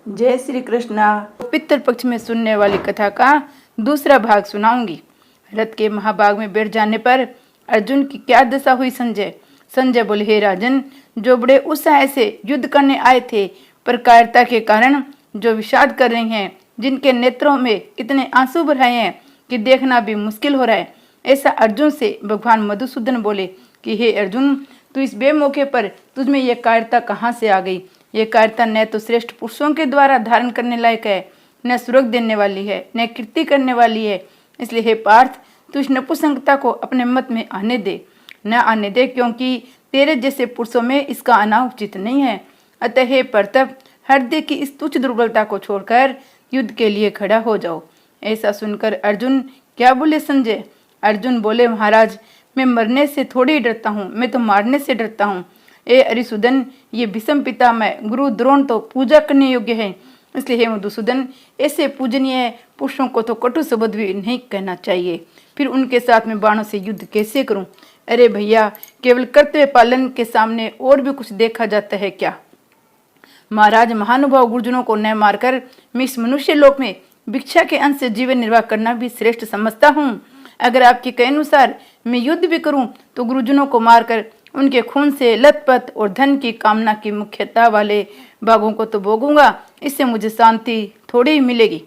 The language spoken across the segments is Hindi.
जय श्री कृष्णा। पितृ पक्ष में सुनने वाली कथा का दूसरा भाग सुनाऊंगी। रथ के महाभाग में बैठ जाने पर अर्जुन की क्या दशा हुई। संजय बोले, हे राजन, जो बड़े उत्साह से युद्ध करने आए थे, पर कायरता के कारण जो विषाद कर रहे हैं, जिनके नेत्रों में इतने आंसू भर आए हैं कि देखना भी मुश्किल हो रहा है, ऐसा अर्जुन से भगवान मधुसूदन बोले कि हे अर्जुन, तू इस बेमौके पर तुझमें यह कायरता कहाँ से आ गई। ये कायरता न तो श्रेष्ठ पुरुषों के द्वारा धारण करने लायक है, न सुरग देने वाली है, न कीर्ति करने वाली है। इसलिए हे पार्थ, तू इस नपुंसकता को अपने मत में आने दे, क्योंकि तेरे जैसे पुरुषों में इसका आना उचित नहीं है। अतः हे प्रताप, हृदय की इस तुच्छ दुर्बलता को छोड़कर युद्ध के लिए खड़ा हो जाओ। ऐसा सुनकर अर्जुन क्या बोले संजय? अर्जुन बोले, महाराज, मैं मरने से थोड़ी डरता हूँ, मैं तो मारने से डरता हूँ। ए अरिसुदन, ये भीष्म पितामह गुरु द्रोण तो पूजा करने योग्य है, इसलिए हे मधुसूदन, ऐसे पूजनीय पुरुषों को तो कटु शब्द भी नहीं कहना चाहिए। फिर उनके साथ में बाणों से युद्ध कैसे करूं? अरे भैया, केवल कर्तव्य पालन के सामने और भी कुछ देखा जाता है क्या? महाराज, महानुभाव गुरुजनों को न मारकर मैं इस मनुष्य लोक में भिक्षा के अंश से जीवन निर्वाह करना भी श्रेष्ठ समझता हूँ। अगर आपके कहे अनुसार मैं युद्ध भी करूं तो गुरुजनों को मारकर उनके खून से लथपथ और धन की कामना की मुख्यता वाले भागों को तो भोगूंगा, इससे मुझे शांति थोड़ी ही मिलेगी।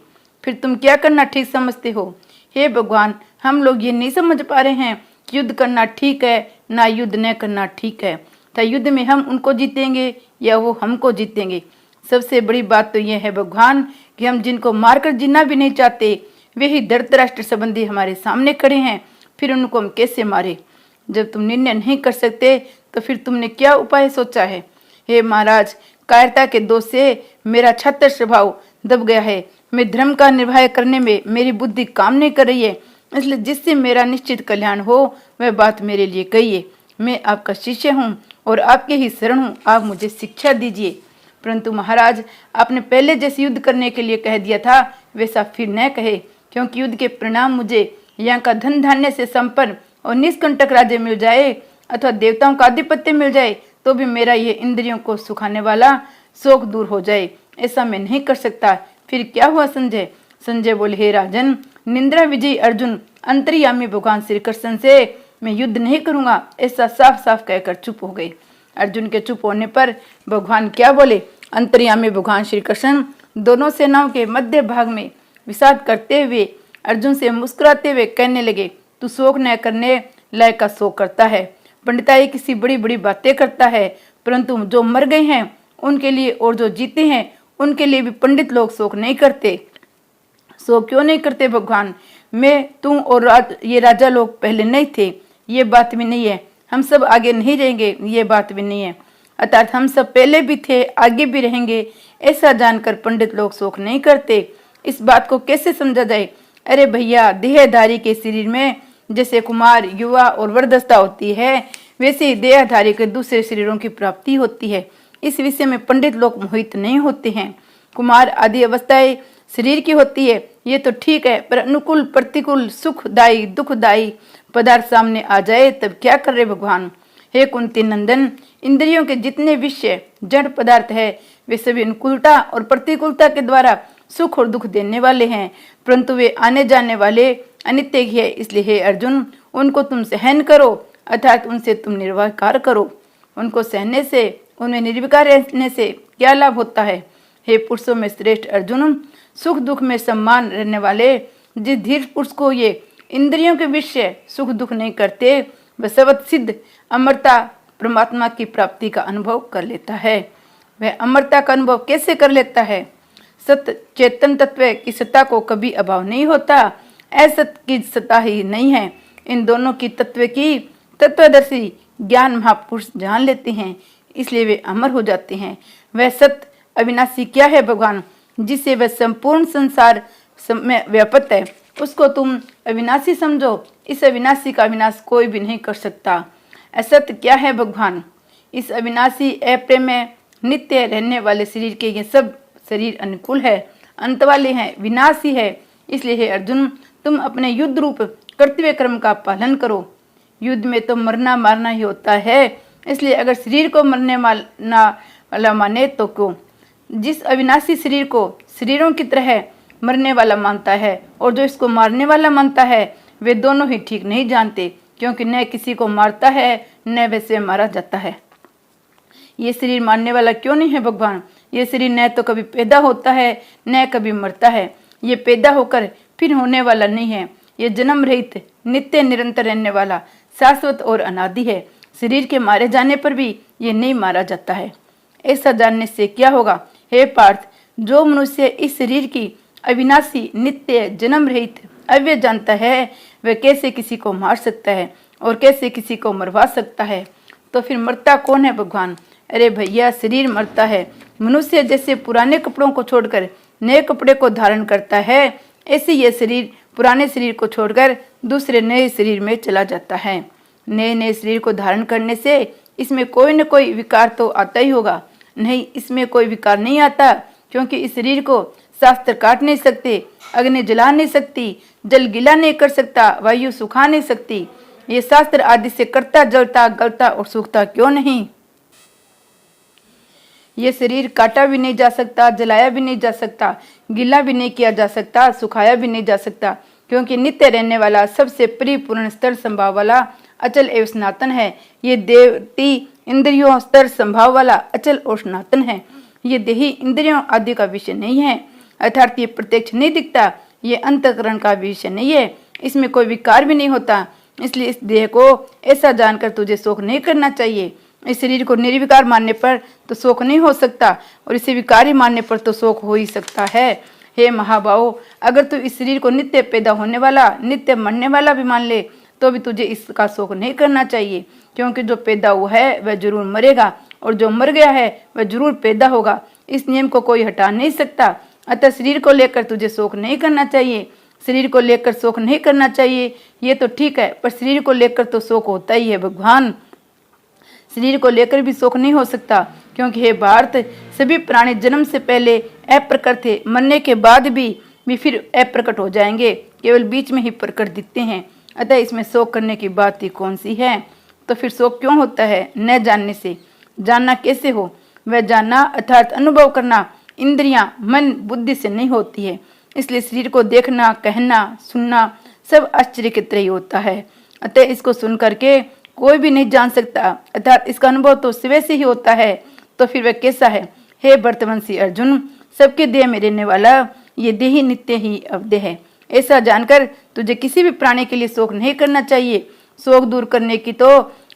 फिर तुम क्या करना ठीक समझते हो? हे भगवान, हम लोग ये नहीं समझ पा रहे हैं कि युद्ध करना ठीक है ना युद्ध न करना ठीक है, तो युद्ध में हम उनको जीतेंगे या वो हमको जीतेंगे। सबसे बड़ी बात तो यह है भगवान कि हम जिनको मारकर जीना भी नहीं चाहते, वे ही धृतराष्ट्र संबंधी हमारे सामने खड़े हैं। फिर उनको हम कैसे मारे? जब तुम निर्णय नहीं कर सकते तो फिर तुमने क्या उपाय सोचा है? हे महाराज, कायरता के दोष से मेरा छत्र स्वभाव दब गया है। मैं धर्म का निर्वाह करने में मेरी बुद्धि काम नहीं कर रही है, इसलिए जिससे मेरा निश्चित कल्याण हो वह बात मेरे लिए कहिए। मैं आपका शिष्य हूँ और आपके ही शरण हूँ, आप मुझे शिक्षा दीजिए। परंतु महाराज, आपने पहले जैसे युद्ध करने के लिए कह दिया था वैसा फिर न कहे, क्योंकि युद्ध के परिणाम मुझे यहाँ का धन धान्य से संपन्न और निष्कंटक राज्य मिल जाए अथवा देवताओं का आधिपत्य मिल जाए तो भी मेरा ये इंद्रियों को सुखाने वाला शोक दूर हो जाए, ऐसा मैं नहीं कर सकता। फिर क्या हुआ संजय? संजय बोले, हे राजन, निंद्रा विजयी अर्जुन अंतर्यामी भगवान श्री कृष्ण से मैं युद्ध नहीं करूंगा, ऐसा साफ साफ कहकर चुप हो गए। अर्जुन के चुप होने पर भगवान क्या बोले? अंतर्यामी भगवान श्री कृष्ण दोनों सेनाओं के मध्य भाग में विषाद करते हुए अर्जुन से मुस्कुराते हुए कहने लगे, तू शोक न करने लायक का शोक करता है, पंडिताई किसी बड़ी बड़ी बातें करता है, परंतु जो मर गए हैं उनके लिए और जो जीते हैं उनके लिए भी पंडित लोग शोक नहीं करते। शोक क्यों नहीं करते भगवान? मैं, तुम और ये राजा लोग पहले नहीं थे, ये बात भी नहीं है। हम सब आगे नहीं रहेंगे, ये बात भी नहीं है। अर्थात हम सब पहले भी थे, आगे भी रहेंगे, ऐसा जानकर पंडित लोग शोक नहीं करते। इस बात को कैसे समझा जाए? अरे भैया, देहधारी के शरीर में जैसे कुमार, युवा और वृद्धावस्था होती है, वैसे ही देहधारी के दूसरे शरीरों की प्राप्ति होती है। इस विषय में पंडित लोग मोहित नहीं होते हैं। कुमार आदि अवस्थाएं शरीर की होती है, ये तो ठीक है, पर अनुकूल प्रतिकूल सुखदायी दुखदायी पदार्थ सामने आ जाए तब क्या कर रहे भगवान? हे कुंती नंदन, इंद्रियों के जितने विषय जड़ पदार्थ है वे सभी अनुकूलता और प्रतिकूलता के द्वारा सुख और दुख देने वाले हैं, परंतु वे आने जाने वाले अनित्य ही है। इसलिए हे अर्जुन, उनको तुम सहन करो, अर्थात उनसे तुम निर्विकार करो। उनको सहने से, उन्हें निर्विकार रहने से क्या लाभ होता है? हे पुरुषों में श्रेष्ठ अर्जुन, सुख दुख में सम्मान रहने वाले जिस धीर पुरुष को ये इंद्रियों के विषय सुख दुख नहीं करते, वह सर्वत सिद्ध अमरता परमात्मा की प्राप्ति का अनुभव कर लेता है। वह अमरता का अनुभव कैसे कर लेता है? सत्य चेतन तत्व की सत्ता को कभी अभाव नहीं होता, असत की सत्ता ही नहीं है। इन दोनों की तत्व की तत्वदर्शी ज्ञान महापुरुष जान लेते हैं, इसलिए वे अमर हो जाते हैं। वह सत्य अविनाशी क्या है भगवान, जिससे वह संपूर्ण संसार में व्याप्त है, उसको तुम अविनाशी समझो। इस अविनाशी का विनाश कोई भी नहीं कर सकता। असत्य क्या है भगवान? इस अविनाशी अप्रेम नित्य रहने वाले शरीर के ये सब शरीर अनुकूल है, अंत वाले हैं, विनाशी है। इसलिए हे अर्जुन, तुम अपने युद्ध रूप कर्तव्य कर्म का पालन करो। युद्ध में तो मरना मारना ही होता है, इसलिए अगर शरीर को मरने वाला माने तो क्यों? जिस अविनाशी शरीर को शरीरों की तरह मरने वाला मानता है और जो इसको मारने वाला मानता है, वे दोनों ही ठीक नहीं जानते, क्योंकि न किसी को मारता है न वैसे मारा जाता है। ये शरीर मारने वाला क्यों नहीं है भगवान? ये शरीर न तो कभी पैदा होता है न कभी मरता है। ये पैदा होकर फिर होने वाला नहीं है। ये जन्म रहित, नित्य निरंतर रहने वाला, शाश्वत और अनादि है। शरीर के मारे जाने पर भी ये नहीं मारा जाता है। ऐसा जानने से क्या होगा? हे पार्थ, जो मनुष्य इस शरीर की अविनाशी, नित्य, जन्म रहित, अव्यय जानता है, वह कैसे किसी को मार सकता है और कैसे किसी को मरवा सकता है? तो फिर मरता कौन है भगवान? अरे भैया, शरीर मरता है। मनुष्य जैसे पुराने कपड़ों को छोड़कर नए कपड़े को धारण करता है, ऐसे ये शरीर पुराने शरीर को छोड़कर दूसरे नए शरीर में चला जाता है। नए नए शरीर को धारण करने से इसमें कोई न कोई विकार तो आता ही होगा। नहीं, इसमें कोई विकार नहीं आता, क्योंकि इस शरीर को शास्त्र काट नहीं सकते, अग्नि जला नहीं सकती, जल गीला नहीं कर सकता, वायु सुखा नहीं सकती। ये शास्त्र आदि से करता, जलता, गलता और सूखता क्यों नहीं? ये शरीर काटा भी नहीं जा सकता, जलाया भी नहीं जा सकता, गीला भी नहीं किया जा सकता, सुखाया भी नहीं जा सकता, क्योंकि नित्य रहने वाला, सबसे परिपूर्ण स्तर संभाव वाला, अचल एवं सनातन है। ये देवती इंद्रियों स्तर संभाव वाला अचल और सनातन है। ये देही इंद्रियों आदि का विषय नहीं है, अर्थात ये प्रत्यक्ष नहीं दिखता, ये अंतःकरण का विषय नहीं है, इसमें कोई विकार भी नहीं होता। इसलिए इस देह को ऐसा जानकर तुझे शोक नहीं करना चाहिए। इस शरीर को निर्विकार मानने पर तो शोक नहीं हो सकता, और इसे विकारी मानने पर तो शोक हो ही सकता है। हे महाबाहो, अगर तू इस शरीर को नित्य पैदा होने वाला, नित्य मरने वाला भी मान ले, तो भी तुझे इसका शोक नहीं करना चाहिए, क्योंकि जो पैदा हुआ है वह जरूर मरेगा, और जो मर गया है वह जरूर पैदा होगा। इस नियम को कोई हटा नहीं सकता। अतः शरीर को लेकर तुझे शोक नहीं करना चाहिए। शरीर को लेकर शोक नहीं करना चाहिए, ये तो ठीक है, पर शरीर को लेकर तो शोक होता ही है भगवान। शरीर को लेकर भी शोक नहीं हो सकता, क्योंकि हे भारत, सभी प्राणी जन्म से पहले अप्रकट थे, मरने के बाद भी फिर अप्रकट हो जाएंगे, केवल बीच में ही प्रकट दिखते हैं। अतः इसमें शोक करने की बात ही कौन सी है? तो फिर शोक क्यों होता है? न जानने से। जानना कैसे हो? वह जानना अर्थात अनुभव करना इंद्रियां, मन, बुद्धि से नहीं होती है। इसलिए शरीर को देखना, कहना, सुनना सब आश्चर्य की तरह ही होता है। अतः इसको सुन करके कोई भी नहीं जान सकता, अर्थात इसका अनुभव तो शिव से ही होता है। तो फिर वह कैसा है? हे भरतवंशी अर्जुन, सबके देह में रहने वाला ये देही नित्य ही अवधेय है। ऐसा जानकर तुझे किसी भी प्राणी के लिए शोक नहीं करना चाहिए। शोक दूर करने की तो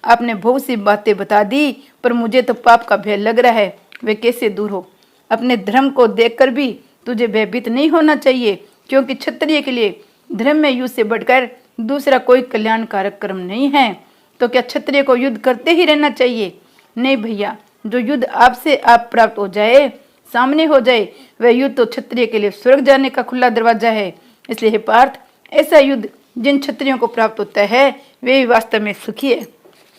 आपने बहुत सी बातें बता दी, पर मुझे तो पाप का भय लग रहा है, वे कैसे दूर हो? अपने धर्म को देखकर भी तुझे भयभीत नहीं होना चाहिए, क्योंकि क्षत्रिय के लिए धर्म में युद्ध से बढ़कर दूसरा कोई कल्याणकारक कर्म नहीं है। तो क्या क्षत्रिय को युद्ध करते ही रहना चाहिए? नहीं भैया, जो युद्ध आपसे आप प्राप्त हो जाए, सामने हो जाए, वह युद्ध तो क्षत्रिय के लिए स्वर्ग जाने का खुला दरवाजा है। इसलिए हे पार्थ, ऐसा युद्ध जिन क्षत्रियों को प्राप्त होता है वे भी वास्तव में सुखी है।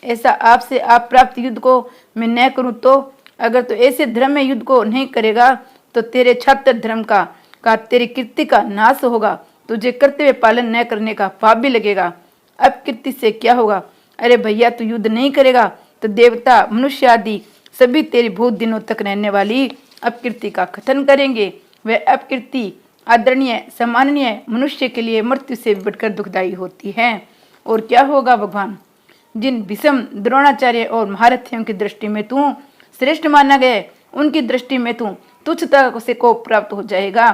ऐसा आपसे आप प्राप्त युद्ध को मैं न करूं तो? अगर तो ऐसे धर्म में युद्ध को नहीं करेगा तो तेरे छात्र धर्म का तेरी कीर्ति का नाश होगा। तुझे कर्तव्य पालन न करने का पाप भी लगेगा। अब कीर्ति से क्या होगा? अरे भैया, तू युद्ध नहीं करेगा तो देवता, मनुष्य आदि सभी तेरी बहुत दिनों तक रहने वाली अपकीर्ति का कथन करेंगे। वह अपकीर्ति आदरणीय, सम्माननीय मनुष्य के लिए मृत्यु से बढ़कर दुखदायी होती है। और क्या होगा भगवान? जिन भीष्म, द्रोणाचार्य और महारथियों की दृष्टि में तू श्रेष्ठ माना गया, उनकी दृष्टि में तू तुच्छता से को प्राप्त हो जाएगा।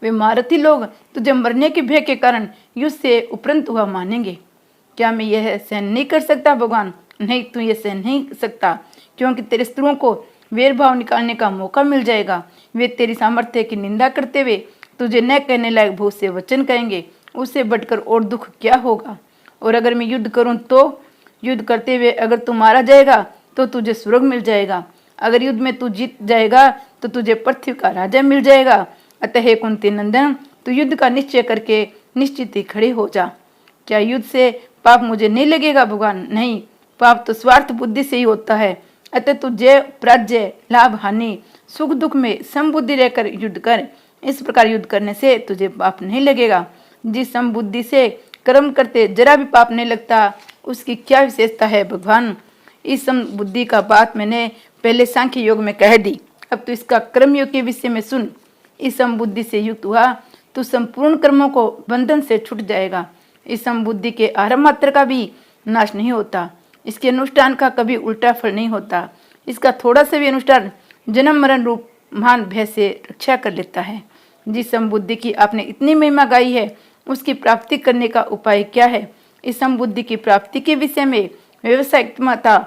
वे महारथी लोग तुझे मरने के भय के कारण युद्ध से उपरंत हुआ मानेंगे। क्या मैं यह सहन नहीं कर सकता भगवान? नहीं, तू ये सहन नहीं सकता, क्योंकि तेरे शत्रुओं को वेरभाव निकालने का मौका मिल जाएगा। वे तेरी सामर्थ्य की निंदा करते हुए तुझे न कहने लायक बहुत से वचन कहेंगे। उससे बढ़कर और दुख क्या होगा? और अगर मैं युद्ध करूं तो? युद्ध करते हुए अगर तू मारा जाएगा तो तुझे स्वर्ग मिल जाएगा। अगर युद्ध में तू जीत जाएगा तो तुझे पृथ्वी का राजा मिल जाएगा। अतः हे कुंती नंदन, तू युद्ध का निश्चय करके निश्चित ही खड़े हो जा। क्या युद्ध से पाप मुझे नहीं लगेगा भगवान? नहीं, पाप तो स्वार्थ बुद्धि से ही होता है। अतः तू जय पराजय, लाभ हानि, सुख दुख में समबुद्धि रहकर युद्ध कर। इस प्रकार युद्ध करने से तुझे पाप नहीं लगेगा। जिस समबुद्धि से कर्म करते जरा भी पाप नहीं लगता, उसकी क्या विशेषता है भगवान? इस समबुद्धि का बात मैंने पहले सांख्य योग में कह दी। अब तो इसका कर्मयोग के विषय में सुन। इस समबुद्धि से युक्त हुआ तो संपूर्ण कर्मों को बंधन से छूट जाएगा। इस समबुद्धि के आरंभ मात्र का भी नाश नहीं होता, इसके अनुष्ठान का कभी उल्टा फल नहीं होता। इसका थोड़ा सा भी अनुष्ठान जन्म मरण रूप महान भय से रक्षा कर लेता है। जिस समबुद्धि की आपने इतनी महिमा गाई है, उसकी प्राप्ति करने का उपाय क्या है? इस समबुद्धि की प्राप्ति के विषय में व्यवसायिकता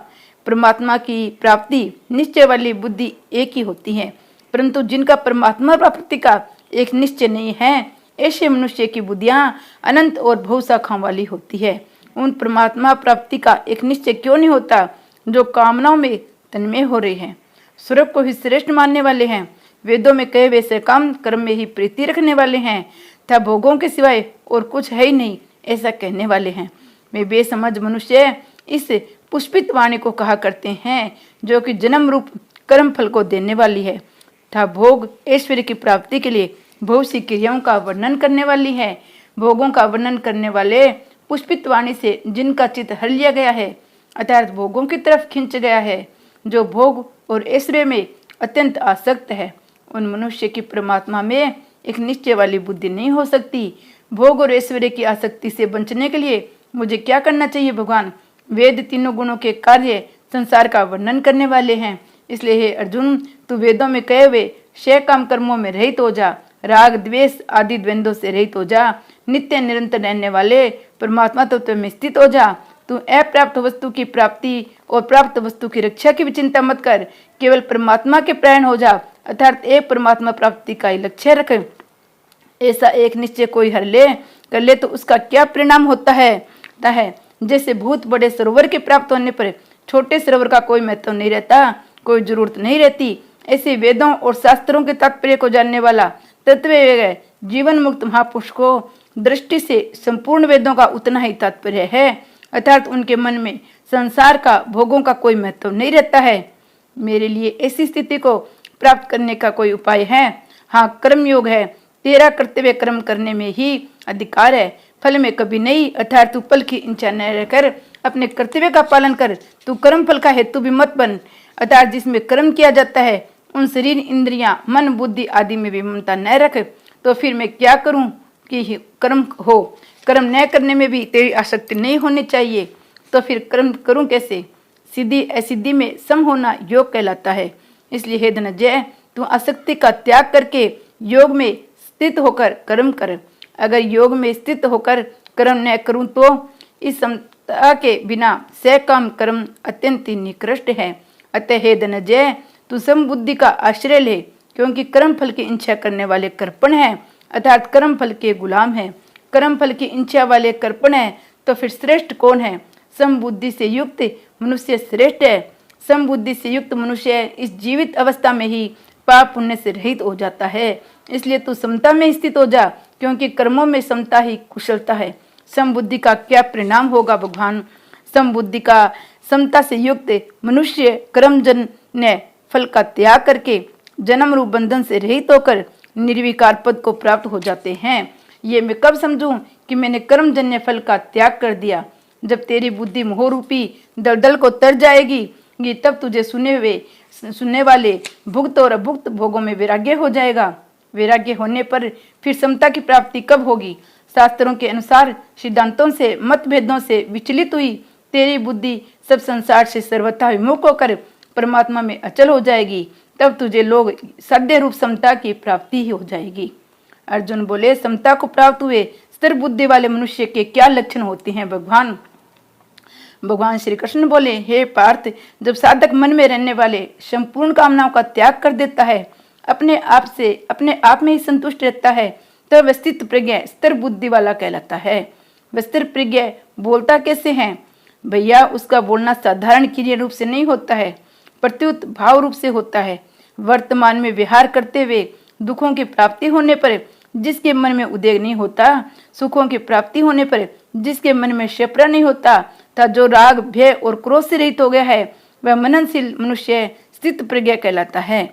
परमात्मा की प्राप्ति निश्चय वाली बुद्धि एक ही होती है, परंतु जिनका परमात्मा प्राप्ति का एक निश्चय नहीं है, ऐसे मनुष्य की बुद्धियां अनंत और बहुशाखाओं वाली होती है। उन परमात्मा प्राप्ति का एक निश्चय क्यों नहीं होता जो कामनाओं में तन्मय हो रहे हैं, स्वर्ग को ही श्रेष्ठ मानने वाले हैं, वेदों में कहे वैसे काम कर्म में ही प्रीति रखने वाले हैं, तथा भोगों के सिवाय और कुछ है ही नहीं ऐसा कहने वाले हैं। वे बेसमझ मनुष्य इस पुष्पित वाणी को कहा करते हैं, जो कि जन्म रूप कर्म फल को देने वाली है तथा भोग ऐश्वर्य की प्राप्ति के लिए बहुत सी क्रियाओं का वर्णन करने वाली है। भोगों का वर्णन करने वाले पुष्पित वाणी से जिनका चित्त हर लिया गया है, अर्थात भोगों की तरफ खींच गया है, जो भोग और ऐश्वर्य में अत्यंत आसक्त है, उन मनुष्य की परमात्मा में एक निश्चय वाली बुद्धि नहीं हो सकती। भोग और ऐश्वर्य की आसक्ति से बचने के लिए मुझे क्या करना चाहिए भगवान? वेद तीनों गुणों के कार्य संसार का वर्णन करने वाले हैं, इसलिए हे अर्जुन, तू वेदों में कहे हुए क्षय काम कर्मों में रहित हो जा, राग द्वेष आदि द्वंद्वों से रहित हो जा, नित्य निरंतर रहने वाले परमात्मा तत्व में स्थित हो जा। तू अप्राप्त वस्तु की प्राप्ति और प्राप्त वस्तु की रक्षा की भी चिंता मत कर, केवल परमात्मा के प्राण हो जा, अर्थात एक परमात्मा प्राप्ति का ही लक्ष्य रख। ऐसा एक निश्चय कोई कर ले तो उसका क्या परिणाम होता है? जैसे भूत बड़े सरोवर के प्राप्त होने पर छोटे सरोवर का कोई महत्व नहीं रहता, कोई जरूरत नहीं रहती, ऐसे वेदों और शास्त्रों के तात्पर्य को जानने वाला तत्व जीवन मुक्त महापुरुष को दृष्टि से संपूर्ण वेदों का उतना ही तात्पर्य है, अर्थात उनके मन में संसार का भोगों का कोई महत्व नहीं रहता है। मेरे लिए ऐसी स्थिति को प्राप्त करने का कोई उपाय है? हाँ, कर्म योग है। तेरा कर्तव्य कर्म करने में ही अधिकार है, फल में कभी नहीं। अर्थात तू फल की इच्छा न रहकर अपने कर्तव्य का पालन कर। तू कर्म फल का हेतु भी मत बन, अर्थात जिसमें कर्म किया जाता है उन शरीर इंद्रियां मन बुद्धि आदि में भी ममता न रख। तो फिर मैं क्या करूं कि कर्म हो? कर्म न करने में भी तेरी आसक्ति नहीं होनी चाहिए, तो फिर कर्म करूं कैसे? सिद्धि असिद्धि में सम होना योग कहलाता है। इसलिए हे धनंजय, तू आसक्ति का त्याग करके योग में स्थित होकर कर्म कर। अगर योग में स्थित होकर कर्म न करूं तो इस समता के बिना सकाम कर्म अत्यंत ही निकृष्ट है। अतः हे धनंजय, तू समबुद्धि का आश्रय ले, क्योंकि कर्म फल की इच्छा करने वाले कर्पण है, अर्थात कर्म फल के गुलाम है। कर्म फल की इच्छा वाले कर्पण है, तो फिर श्रेष्ठ कौन है? समबुद्धि से युक्त मनुष्य श्रेष्ठ है। समबुद्धि से युक्त मनुष्य इस जीवित अवस्था में ही पाप पुण्य से रहित हो जाता है। इसलिए तू समता में स्थित हो जा, क्योंकि कर्मों में समता ही कुशलता है। समबुद्धि का क्या परिणाम होगा भगवान? समबुद्धि का समता से युक्त मनुष्य कर्मजन्य फल का त्याग करके जन्म रूप बंधन से रहित होकर निर्विकार पद को प्राप्त हो जाते हैं। ये मैं कब समझूं कि मैंने कर्मजन्य फल का त्याग कर दिया? जब तेरी बुद्धि मोह रूपी दलदल को तर जाएगी, तब तुझे सुनने वाले भुक्त और अभुक्त भोगों में वैराग्य हो जाएगा। वैराग्य होने पर फिर समता की प्राप्ति कब होगी? शास्त्रों के अनुसार सिद्धांतों से मतभेदों से विचलित हुई तेरी बुद्धि सब संसार से सर्वथा विमुख होकर परमात्मा में अचल हो जाएगी, तब तुझे लोग साध्य रूप समता की प्राप्ति ही हो जाएगी। अर्जुन बोले, समता को प्राप्त हुए स्थिर बुद्धि वाले मनुष्य के क्या लक्षण होते हैं भगवान? भगवान श्री कृष्ण बोले, हे पार्थ, जब साधक मन में रहने वाले संपूर्ण कामनाओं का त्याग कर देता है, अपने आप में ही संतुष्ट रहता है, तब वह स्थित प्रज्ञ स्थिर बुद्धि वाला कहलाता है। वह स्थिर प्रज्ञ बोलता कैसे है? भैया, उसका बोलना साधारण क्रिया रूप से नहीं होता है, प्रत्युत भाव रूप से होता है। वर्तमान में विहार करते हुए दुखों की प्राप्ति होने पर जिसके मन में उद्वेग नहीं होता, सुखों की प्राप्ति होने पर जिसके मन में क्षेप्रा नहीं होता, था जो राग भय और क्रोध से रहित हो गया है, वह मननशील मनुष्य स्थित प्रज्ञ कहलाता है।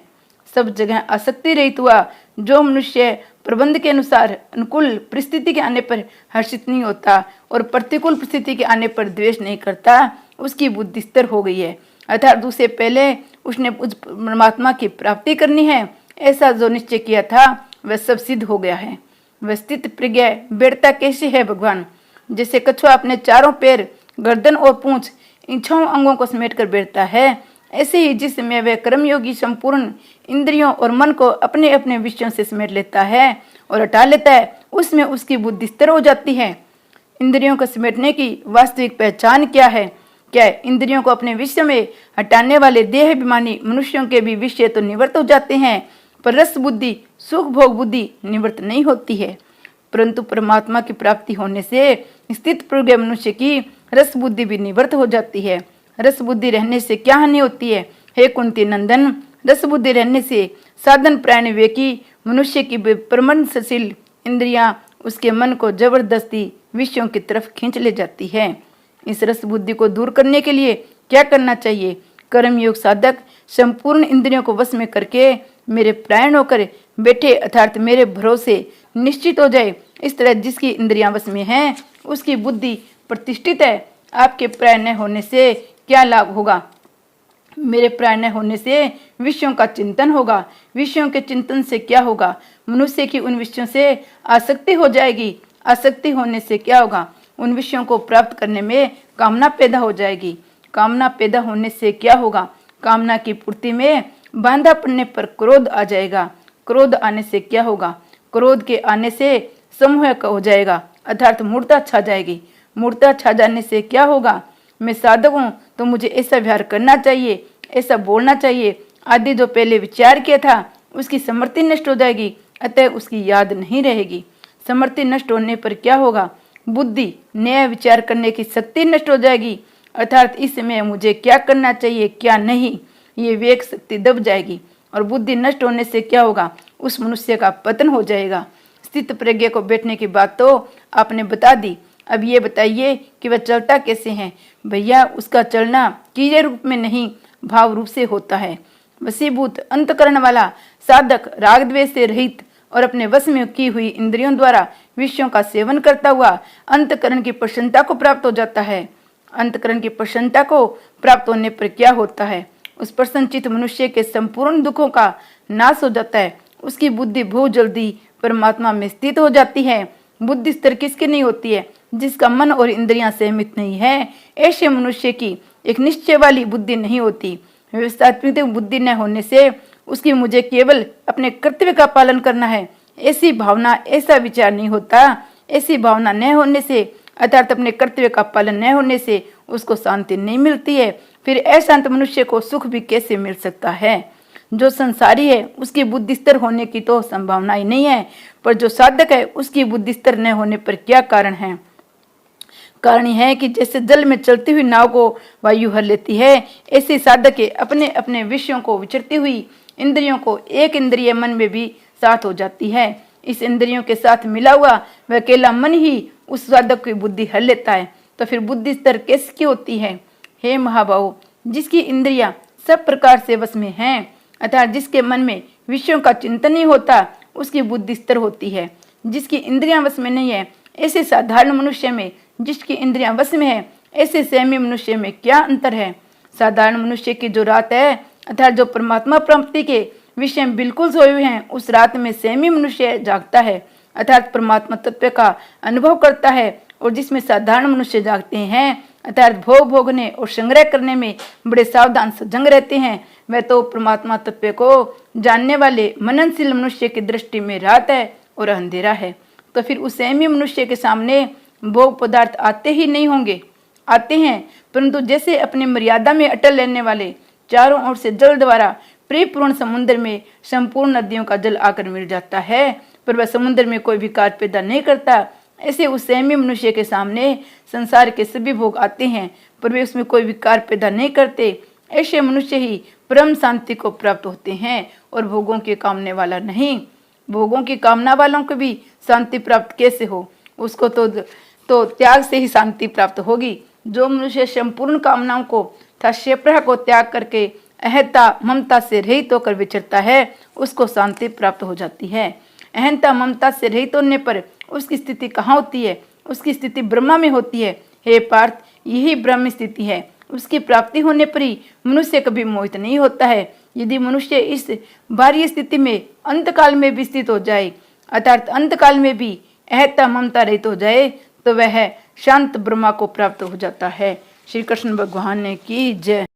सब जगह आसक्ति रहित हुआ जो मनुष्य प्रबंध के अनुसार अनुकूल परिस्थिति के आने पर हर्षित नहीं होता और प्रतिकूल परिस्थिति के आने पर द्वेष नहीं करता, उसकी बुद्धि स्थिर हो गई है। अर्थात उससे पहले उसने उस परमात्मा की प्राप्ति करनी है, ऐसा जो निश्चय किया था वह सब सिद्ध हो गया है। वह स्थित प्रज्ञ बैठता कैसे है भगवान? जैसे कछुआ अपने चारों पैर, गर्दन और पूंछ इन 6 अंगों को समेट कर बैठता है, ऐसे ही जिस समय वह कर्मयोगी संपूर्ण इंद्रियों और मन को अपने अपने विषयों से समेट लेता है और हटा लेता है, उसमें उसकी बुद्धि स्थिर हो जाती है। इंद्रियों को समेटने की वास्तविक पहचान क्या है? क्या है? इंद्रियों को अपने विषय में हटाने वाले देह अभिमानी मनुष्यों के भी विषय तो निवृत्त हो जाते हैं, पर रस बुद्धि, सुख भोग बुद्धि निवृत्त नहीं होती है। परंतु परमात्मा की प्राप्ति होने से स्थित प्रज्ञ मनुष्य की रस बुद्धि भी निवृत्त हो जाती है। रस बुद्धि रहने से क्या हानि होती है? हे कुंती नंदन, रस बुद्धि रहने से साधन प्राण विवेकी मनुष्य की प्रमननशील इंद्रियां उसके मन को जबरदस्ती विषयों की तरफ खींच ले जाती है। इस रस बुद्धि को दूर करने के लिए क्या करना चाहिए? कर्मयोग साधक संपूर्ण इंद्रियों को वश में करके मेरे प्राण होकर बैठे, अर्थात मेरे भरोसे निश्चित हो जाए। इस तरह जिसकी इंद्रियां वश में हैं उसकी बुद्धि प्रतिष्ठित है। आपके प्राण न होने से क्या लाभ होगा? मेरे प्राण न होने से विषयों का चिंतन होगा। विषयों के चिंतन से क्या होगा? मनुष्य की उन विषयों से आसक्ति हो जाएगी। आसक्ति होने से क्या होगा? उन विषयों को प्राप्त करने में कामना पैदा हो जाएगी। कामना पैदा होने से क्या होगा? कामना की पूर्ति में बांधा पड़ने पर क्रोध आ जाएगा। क्रोध आने से क्या होगा? क्रोध के आने से समूह हो जाएगा, अर्थात मूर्ता छा जाएगी। मूर्ता छा जाने से क्या होगा? मैं साधक हूँ तो मुझे ऐसा व्यवहार करना चाहिए, ऐसा बोलना चाहिए आदि जो पहले विचार किया था उसकी समृद्धि नष्ट हो जाएगी, अतः उसकी याद नहीं रहेगी। समृद्धि नष्ट होने पर क्या होगा? बुद्धि, नया विचार करने की शक्ति नष्ट हो जाएगी, अर्थात इस समय मुझे क्या करना चाहिए क्या नहीं, ये विवेक शक्ति दब जाएगी। और बुद्धि नष्ट होने से क्या होगा? उस मनुष्य का पतन हो जाएगा। स्थित प्रज्ञा को बैठने की बात तो आपने बता दी, अब ये बताइए कि वह चलता कैसे है? भैया, उसका चलना क्रिया रूप में नहीं भाव रूप से होता है। वशीभूत अंतकरण वाला साधक राग द्वेष से रहित और अपने वश में की हुई इंद्रियों द्वारा विषयों का सेवन करता हुआ अंतकरण की प्रसन्नता को प्राप्त हो जाता है। अंतकरण की प्रसन्नता को प्राप्त होने पर क्या होता है? उस प्रसन्नचित मनुष्य के संपूर्ण दुखों का नाश हो जाता है। उसकी बुद्धि बहुत जल्दी परमात्मा में स्थित हो जाती है। बुद्धि स्थिर किसकी नहीं होती है? जिसका मन और इंद्रियां सहमित नहीं है, ऐसे मनुष्य की एक निश्चय वाली बुद्धि नहीं होती। व्यवस्थात्मक बुद्धि न होने से उसकी मुझे केवल अपने कर्तव्य का पालन करना है ऐसी भावना, ऐसा विचार नहीं होता। ऐसी भावना न होने से, अर्थात अपने कर्तव्य का पालन न होने से उसको शांति नहीं मिलती है। फिर अशांत मनुष्य को सुख भी कैसे मिल सकता है? जो संसारी है उसकी बुद्धि स्थिर होने की तो संभावना ही नहीं है, पर जो साधक है उसकी बुद्धि स्थिर न होने पर क्या कारण है? कारण यह है कि जैसे जल में चलती हुई नाव को वायु हर लेती है, ऐसे साधक के अपने अपने विषयों को विचरती हुई इंद्रियों को एक इंद्रिय मन में भी साथ हो जाती है। इस इंद्रियों के साथ मिला हुआ वह अकेला मन ही उस साधक की बुद्धि हर लेता है। तो फिर बुद्धि स्थिर कैसी होती है? हे महाबाहु, जिसकी इंद्रियां सब प्रकार से वश में हैं, अर्थात जिसके मन में विषयों का चिंतन नहीं होता, उसकी बुद्धि स्थिर होती है। जिसकी इंद्रियां वश में नहीं है, ऐसे साधारण मनुष्य में जिसकी इंद्रियां वश में है, ऐसे संयमी मनुष्य में क्या अंतर है? साधारण मनुष्य की जो रात है, अर्थात जो परमात्मा प्राप्ति के विषय में बिल्कुल सोए हुए हैं, उस रात में संयमी मनुष्य जागता है, अर्थात परमात्मा तत्व का अनुभव करता है। और जिसमें साधारण मनुष्य जागते हैं, अर्थात भोग भोगने और संग्रह करने में बड़े सावधान सजग रहते हैं, वह तो परमात्मा तत्व को जानने वाले मननशील मनुष्य की दृष्टि में रात है और अंधेरा है। तो फिर उस संयमी मनुष्य के सामने भोग पदार्थ आते ही नहीं होंगे? आते हैं, परंतु जैसे अपने मर्यादा में अटल रहने वाले चारों ओर से जल द्वारा परिपूर्ण समुद्र में संपूर्ण नदियों का जल आकर मिल जाता है, पर वह समुद्र में कोई विकार पैदा नहीं करता, ऐसे उस संयमी मनुष्य के सामने संसार के सभी भोग आते हैं, पर वे उसमें कोई विकार पैदा नहीं करते। ऐसे मनुष्य ही परम शांति को प्राप्त होते हैं और भोगों के कामने वाला नहीं। भोगों की कामना वालों को भी शांति प्राप्त कैसे हो? उसको तो त्याग से ही शांति प्राप्त होगी। जो मनुष्य संपूर्ण कामनाओं को तथा शेप्रह को त्याग करके अहंता ममता से रहित होकर विचरता है, उसको शांति प्राप्त हो जाती है। अहंता ममता से रहित होने पर उसकी स्थिति कहाँ होती है? उसकी स्थिति ब्रह्मा में होती है। हे पार्थ, यही ब्रह्म स्थिति है। उसकी प्राप्ति होने पर ही मनुष्य कभी मोहित नहीं होता है। यदि मनुष्य इस बाह्य स्थिति में अंतकाल में भी स्थित हो जाए, अर्थात अंतकाल में भी अहता ममता रहित हो जाए, तो वह शांत ब्रह्मा को प्राप्त हो जाता है। श्री कृष्ण भगवान ने की जय।